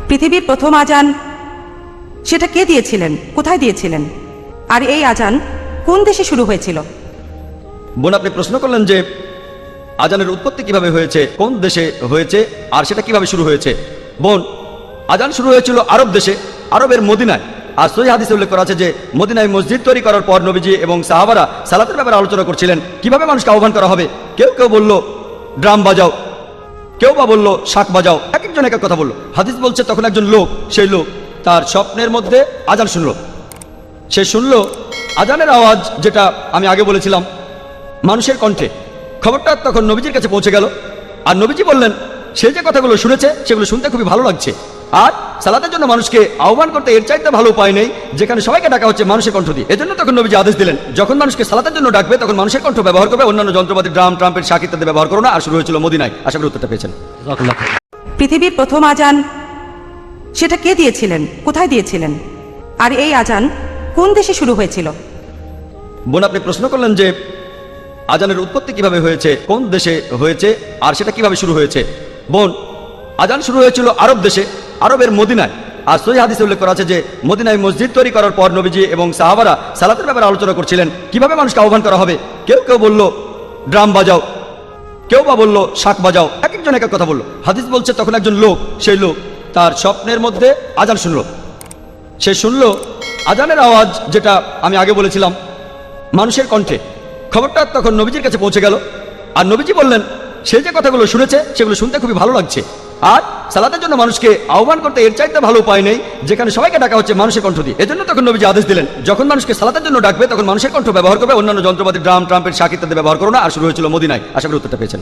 পৃথিবীর প্রথম আজান সেটা কে দিয়েছিলেন, কোথায় দিয়েছিলেন, আর এই আজান কোন দেশে শুরু হয়েছিল? বোন, আপনি প্রশ্ন করলেন যে আজানের উৎপত্তি কিভাবে হয়েছে, কোন দেশে হয়েছে, আর সেটা কিভাবে শুরু হয়েছে। বোন, আজান শুরু হয়েছিল আরব দেশে, আরবের মদিনায়। আর সহিহ হাদিসে উল্লেখ করা আছে যে মদিনায় মসজিদ তৈরি করার পর নবীজি এবং সাহাবারা সালাতের ব্যাপারে আলোচনা করছিলেন, কিভাবে মানুষকে আহ্বান করা হবে। কেউ কেউ বলল ড্রাম বাজাও, কেউ বা বলল শাক বাজাও, এক একজন এক এক কথা বলল। হাদিস বলছে তখন একজন লোক, সেই লোক তার স্বপ্নের মধ্যে আজান শুনল। সে শুনল আজানের আওয়াজ, যেটা আমি আগে বলেছিলাম, মানুষের কণ্ঠে। খবরটা তখন নবীজির কাছে পৌঁছে গেল। আর নবীজি বললেন সে যে কথাগুলো শুনেছে সেগুলো শুনতে খুবই ভালো লাগছে, আর সালাতের জন্য মানুষকে আহ্বান করতে এর চাইতে ভালো উপায় নেই, যেখানে সবাইকে ডাকা হচ্ছে মানুষের কণ্ঠ দিয়ে। এজন্য তখন নবীজি আদেশ দিলেন, যখন মানুষকে সালাতের জন্য ডাকবে তখন মানুষের কণ্ঠ ব্যবহার করবে, অন্যান্য যন্ত্রপাতি ড্রাম, ট্রাম্পেট, শাক ইত্যাদি ব্যবহার করো না। আর শুরু হয়েছিল মদিনায়। আশা করি উত্তরটা পেয়েছেন। পৃথিবীর প্রথম আজান সেটা কে দিয়েছিলেন, কোথায় দিয়েছিলেন, আর এই আজান কোন দেশে শুরু হয়েছিল? বোন, আপনি প্রশ্ন করলেন যে আজানের উৎপত্তি কিভাবে হয়েছে, কোন দেশে হয়েছে, আর সেটা কিভাবে শুরু হয়েছে। বোন, আজান শুরু হয়েছিল আরব দেশে, আরবের মদিনায়। আর সহিহ হাদিসে উল্লেখ করা আছে যে মদিনায় মসজিদ তৈরি করার পর নবীজি এবং সাহাবারা সালাতের ব্যাপারে আলোচনা করছিলেন, কিভাবে মানুষকে আহ্বান করা হবে। কেউ কেউ বলল ড্রাম বাজাও, কেউ বা বলল শাক বাজাও, এক একজন এক এক কথা বলল। হাদিস বলছে তখন একজন লোক, সেই লোক তার স্বপ্নের মধ্যে আজান শুনল। সে শুনল আজানের আওয়াজ, যেটা আমি আগে বলেছিলাম, মানুষের কণ্ঠে। খবরটা তখন নবীজির কাছে পৌঁছে গেল। আর নবীজি বললেন সে যে কথাগুলো শুনেছে সেগুলো শুনতে খুবই ভালো লাগছে, আর সালাতের জন্য মানুষকে আহ্বান করতে এর চাইতে ভালো উপায় নেই, যেখানে সবাইকে ডাকা হচ্ছে মানুষের কণ্ঠ দিয়ে। এজন্য তখন নবীজি আদেশ দিলেন, যখন মানুষকে সালাতের জন্য ডাকবে তখন মানুষের কণ্ঠ ব্যবহার করবে, অন্যান্য যন্ত্রপাতি ড্রাম, ট্রাম্পেট, শাক ইত্যাদি ব্যবহার করো না। আর শুরু হয়েছিল মদিনায়। আশা করি উত্তরটা পেয়েছেন।